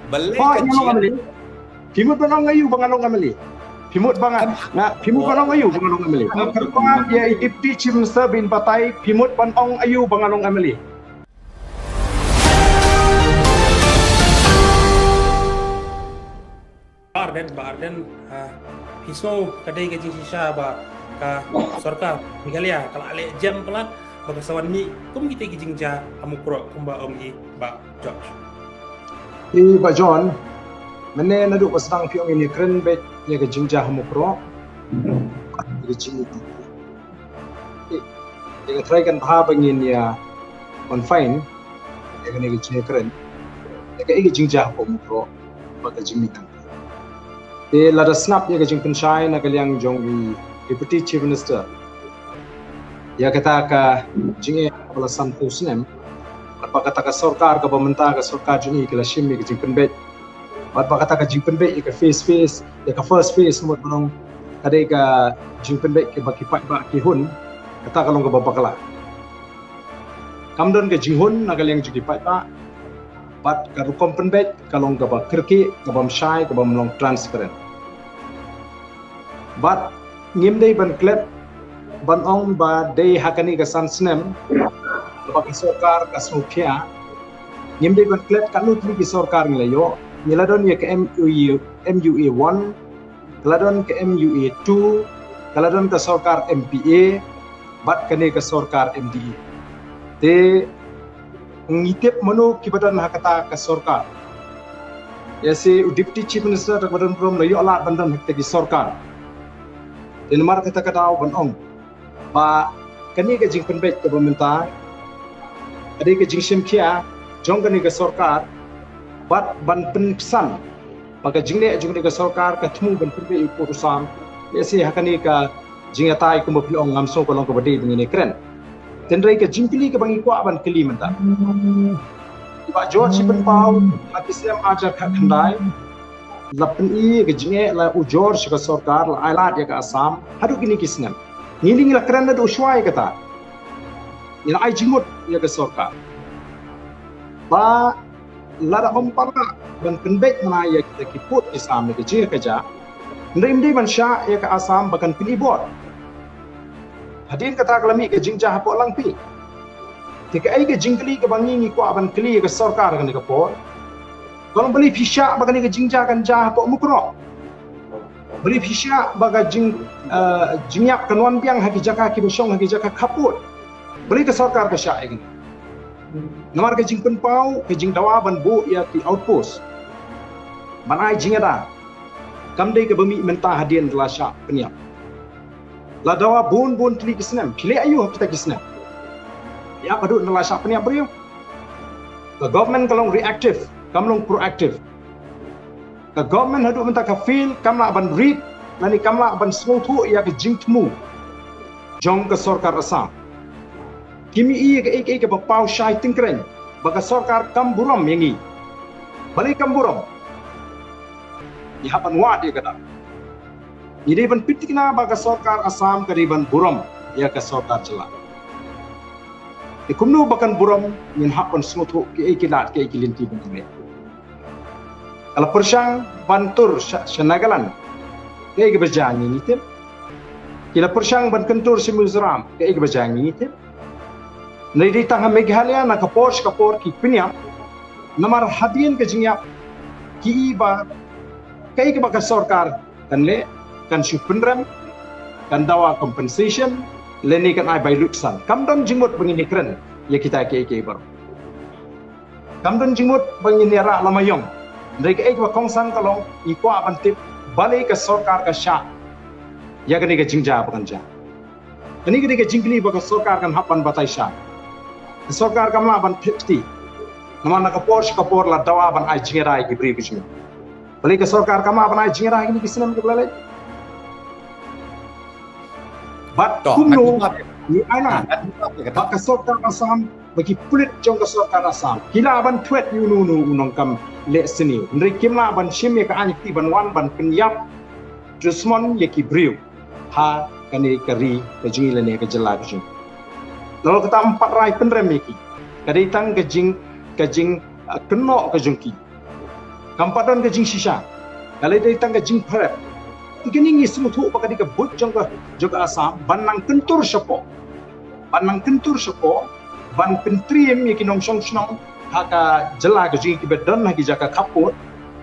Balik Pak kecil. nyalong amali. Pimut banong ngayu bangalong amali. Pimut bangat. Nah, pimut banong ngayu bangalong amali. Kerpa ya Deputy Chief Minister bin Patai pimut banong ayu bangalong amali. Barden hisno kadai gaji sisa ba ka sorka migalia kala ale jam pelat baga sawan mi kum kita gijingja amukro kumba omgi ba George. Pak John, mana nadu pasang piong ini keren bet ya ke jingja hamukro. Ke jing itu. Dia try kan tahap ingin ya on fine. Ya kan ke jing keren. Ya ke jingja hamukro. Baga jing itu. Dia lada snap ya ke jing pensyai nak yang jong Deputy Chief Minister. Ya kata ka jing kepala sampus nem. Apa kata ka sorkar ka pemerintah ka sorkar jini ke lashim ke jing penbet. Apa kata ka jing penbet ke face ya ka first face semua belum kadai ka jing penbet ke baki pak ki hun kata kalong ka babakala. Kamdon ke jing hun nak yang jigi pak bat ka rukom penbet kalong ka ba kirki ka bam shai ka bam long transparent. Bat ngimdei ban klep ban ong ba dei hakani ka sansnem bagi sorkar ka smukhya ngimdei ban klep kanut li sorkar ngelayo niladon ya ke MUA 1 kaladon ke MUA 2 kaladon ke sorkar MPA bat kane ke sorkar MDE te ngitip manu kibadan hakata ke sorkar ya si Deputy Chief Minister tak badan prom layo alat bandan hakta ki sorkar dan mar kata kata ban ong ba kani ke jing penbet ke pemerintah ada ke jing simkia jong kani ke sorkar bat ban penpesan maka jing ne jong ke sorkar ka temu ban penbet urusan ya si hakani ka jing atai ko mobil ong ngamso ko long ko bade dengan keren tendrai ke jing kili ke bangi ko ban kili menta Pak George ben pau atisem aja ka khandai lapen i ke jing la u George ka sorkar la ailat ya ka Assam hadu kini kisnem ngiling la keren da uswai kata ina ai jimut ya ke sorkar ba lada ompara ban penbet mana ya kita kiput di Assam ke jing kerja ndai ban sya ya ke Assam bahkan pilih bot hadin kata kalami ke jing jah po lang pi tika ai ke jingkli ke bangi ni ko aban kli ke sorkar kan ke po kalau beli pisya bahkan ke jing jah kan jah po mukro beli pisya baga jingyap kanwan biang haki jaka ki bosong haki jaka kaput beli ke sorkar ke sya ini nomor ke jing penpau ke jing dawa ban bu ya ki outpost banai jing ada kamdai ke bumi mentah hadian telah syak peniap la dawa bun tli kisnem pilih ayu kita kisnem ya padu telah syak peniap beriu the government kalong reactive kamlong proactive the government hadu mentah ka feel kamla ban read nani kamla ban smotu ya ke jing temu jong ke sorkar Assam kimi i ke bapau syai tingkren baga sorkar kam buram yangi balik kam buram di hapan wa dia kata ini ban pitikna baga sorkar Assam kariban buram ya ke sorkar celak ikumnu bakan buram min hapan smutu ke ikilat ke ikilinti bentre kalau persang bantur syanagalan ke berjanji nitip kila persang ban kentur simuzram ke berjanji nitip Nadi tangga Meghalaya na kapor ki pinyam namar hadian ke jingyap ki iba kai ke baka sorkar kan le kan syupenram kan dawa compensation leni kan ai bailuksan kamdon jimut bangini keren ya kita ke bar kamdon jimut bangini ra lamayong ndai ke ba kongsan kalong iko abantip balik ke sorkar ka sya ya kan ke jingja bakanja ini ke jingkli baka sorkar kan hapan batai sya sorkar kamla ban 50 namana kapor la dawa ban ai jingerai ki bri bijmi balik ke sorkar kama ban ai jingerai ini kisnam ke belai bat kumno ni ana bak ke sorkar Assam bagi pulit jong ke sorkar Assam kila ban twet yunu unong kam le sini ndri kimla ban shim ya ka ani ti ban wan ban penyap jusmon ye ki briu ha kani kari ke jingile ne ke jela bijmi lalu kita 4 rai penrem iki kadai tang kejing kenok ke jungki kampadan ke jing shisha kalai dai tang ke jing prep ikini ngi smu thu pakadi ke but jong ka Assam banang kentur syapo ban pentriem yakinong song haka jela ke jing ki bedon haki jaka kaput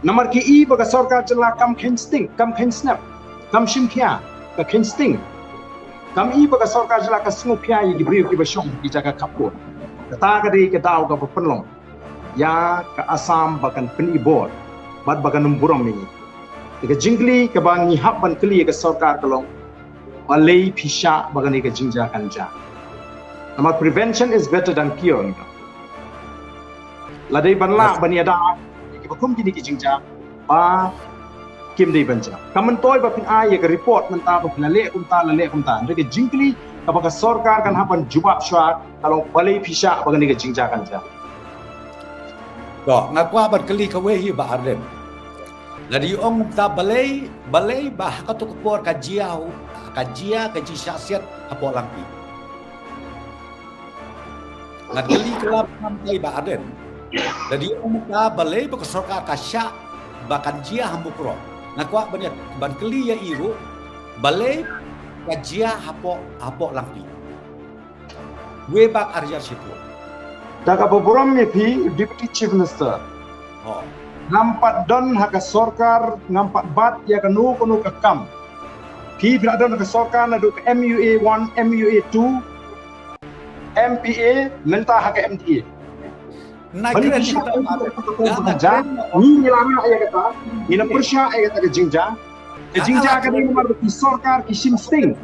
namar ki i baga sarkar jela kam kensting kam kensnap kam shimkhia ka kensting kam i baga sarkar jela ka smupia yi gibriu ki bashong ki jaka kaput kata ka dei ke daw ka penlong ya ka Assam bakan penibor bad bakan numburam ni ke jingli ke bang hap ban kli ke sarkar kalong balai pisha bagan ke jingja kanja namar prevention is better than cure ladai banla baniada ki bakum kini ki jingja ba kim dei banja kamen toy ba pin ai ke report menta ba lale kumta ke jingli kapag sarkar kan hapan jubab syar kalau balai pisha bagan ke jingja kanja do ngakwa ban kli ka wehi ba arden ladi ong ta balai bah ka to kapor kajia kaji syasiat apo langpi ngadeli kelab sampai ba arden ladi ong ta balai ba sarkar kasya bakan jia hambukro ngakwa ban kli ya iru balai kajia apo langpi we bak arya sipu daga boboram me pi deputy chief minister ngampat don haka sarkar ngampat bat ya kanu ka kam pi don haka sarkar na do ka MUA 1 MUA 2 MPA menta haka MDA bali kisha ja ni nilama ya kata ina persya ya kata ke jingja ka ni nomor ki sarkar ki simsting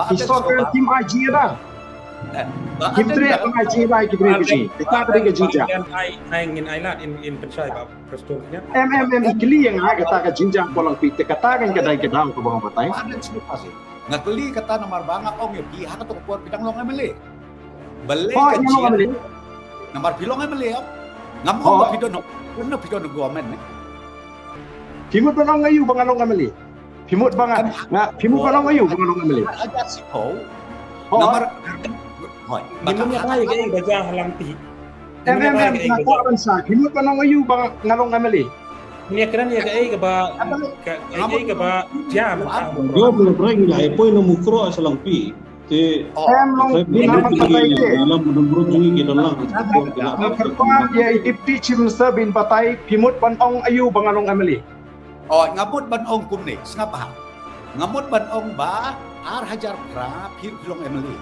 ki sarkar tim IG da Kimtre apa aja baik kita beri kita beri jinja. Ai ngin ailat in pensai ba prestonnya. Ikli yang kata ke jinja polang pi kata kan kedai kedang ke bawah batai. Ada pasti. Ngakli kata nomor banga ong yo pi haka to kuat bidang long emele. Bale kecil. Nomor pilong emele. Ngam ba pidon no pidon government ne. Pimut bangang ayu bangalong emele. Pimut bangang pimut bangang ayu bangalong emele. Ada sipo. Nomor Bagaimana kaya kayak baca halampi? Nakoran sa himut pa nang ayu bang ngalong amali. Ini keren ya kayak ba jam. Yo berperang lah. Poin nomor kro asalampi. Te. Long binapan patay ke. Alam benar-benar jungi kita lang. Kerja ya deputy chief minister bin patay himut pa nang ayu bang ngalong amali. Ngamut ban ong kumne, ngapa? Ngamut ban ong ba ar hajar pra pilong emeli.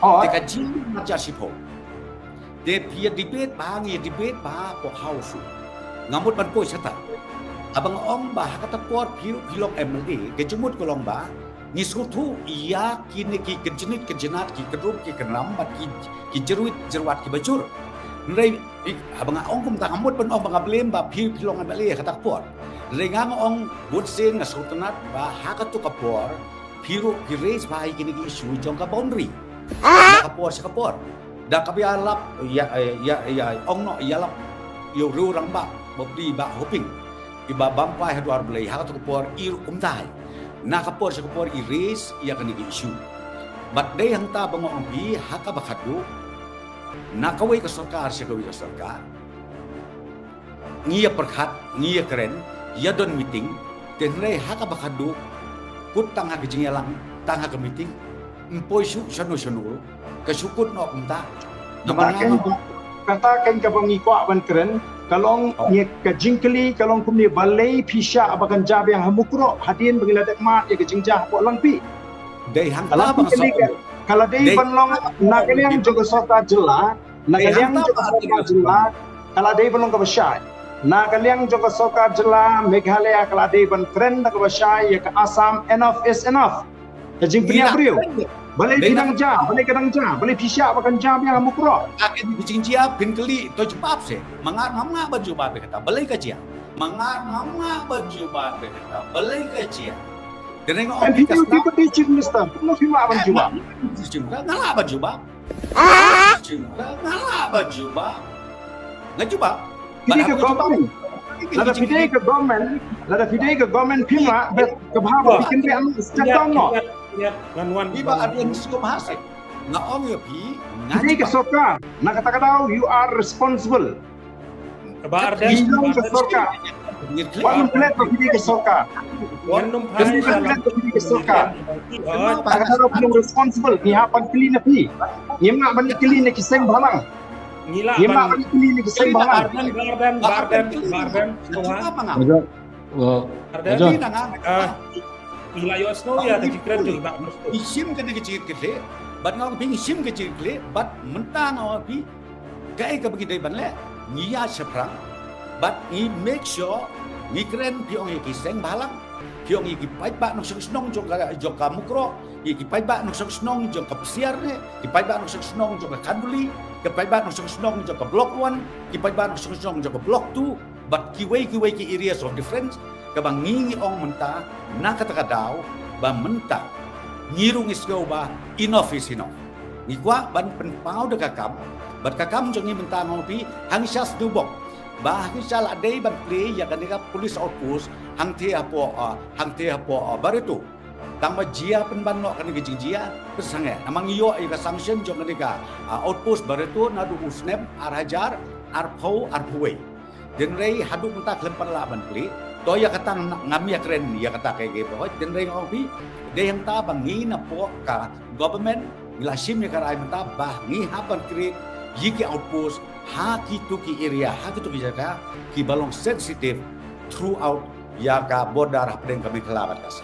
Teka jin aja sipo. De pia debate ba po house. Ngamut ban poi sata. Abang ong ba kata por pilong emeli kejumut kolong ba ngisutu iya kini ki kejenat ki kedrup ki kenambat ki jeruat ki bacur. Nrai abang ong kum ta ngamut ban ong ba blem ba pilong emeli kata por. Rengang ong butsen ngasultanat ba hakatu kapor piru pires ba kini ki isu jong ka boundary. Kapor da kabialap ya ong no yalap yo rurang ba bobdi ba hoping iba bampai hadwar belai hakatu kapor iru kumtai na kapor iris ya kini ki isu but day hang ta bangong bi haka bakadu na kawai ka sarkar ngia perkhat ngia keren ya don meeting tenrei haka bakadu putang ha kejingelang tang ha meeting empoi su sanu kesukut no kumta kata kan ka pangikwa ban keren kalong ni ka jingkli kalong kumni balai pisha abakan jab yang hamukro hadin bangiladak mat ya kejingja po langpi dei hang ta bang so kalau dei banlong nakaliang jogo sota jela nakaliang jogo sota jela kalau dei banlong ka basyai nakaliang jogo sota jela Meghalaya kalau dei ban keren ka basyai ya ka Assam enough is enough kejing punya brio balai bidang ja balai kadang ja balai pisha abakan jab yang hamukro akin bijinjia pinkeli to jebab se mangar mama baju babe kata balai kajia mangar mama baju babe kata balai kajia dereng on kita chief minister no fima baju ba ngala baju ba ngala baju ba ngajuba Lada video ke government pima ke bahwa bikin dia sejak no Lanwan iba ada yang suka bahasa ngaong ya pi Jadi ke soka nak kata you are responsible Ardan Hilong ke Sorka. Banum klet pergi ke Sorka. Wanum Banum klet pergi ke Sorka. Agak belum responsible. Ni apa kili nabi? Ni mak bani kili ni kiseng balang. Ngila Ni mak bani kili ni kiseng balang. Ardan semua. Aja. Ini nangan. Ngila yo snow ya kecikran tu bak musto. Isim kena kecil kecil. Bat ngau ping isim kecil kecil. Bat mentang ngau pi. Kai ke bagi dari banle. Ngia seprang. But he make sure ni keren piong iki seng balang piong iki pai ba nok snong jong ka mukro iki pai ba nok snong jong ka pesiar ne ki pai ba nok snong jong ka kanduli ki pai ba nok snong jong ka block 1 ki pai ba nok snong jong ka block 2 but ki wei ki areas of difference ka bang ngi ong menta na kata daw ba menta ngirung isko ba enough is enough ni kwa ban pen pau de kakam bat kakam jong ni menta ngopi hang syas dubok bahkan salah day ban play ya ketika polis outpost hang te apo baru tu tang jia penban no kan gijing jia pesange namang iyo ika sanction jong ketika outpost baru tu nadu usnep arhajar arpau arpuwe den rei hadu mentak lempan la ban play to ya katang ngami ya keren ya kata kayak gitu den rei ngopi de yang ta bangi na po ka government gilasim ya karai menta bah ngi haban create yiki outpost haki tuki area haki tuki jaga ki balong sensitive throughout ya ka border hapden kami kelabat kasa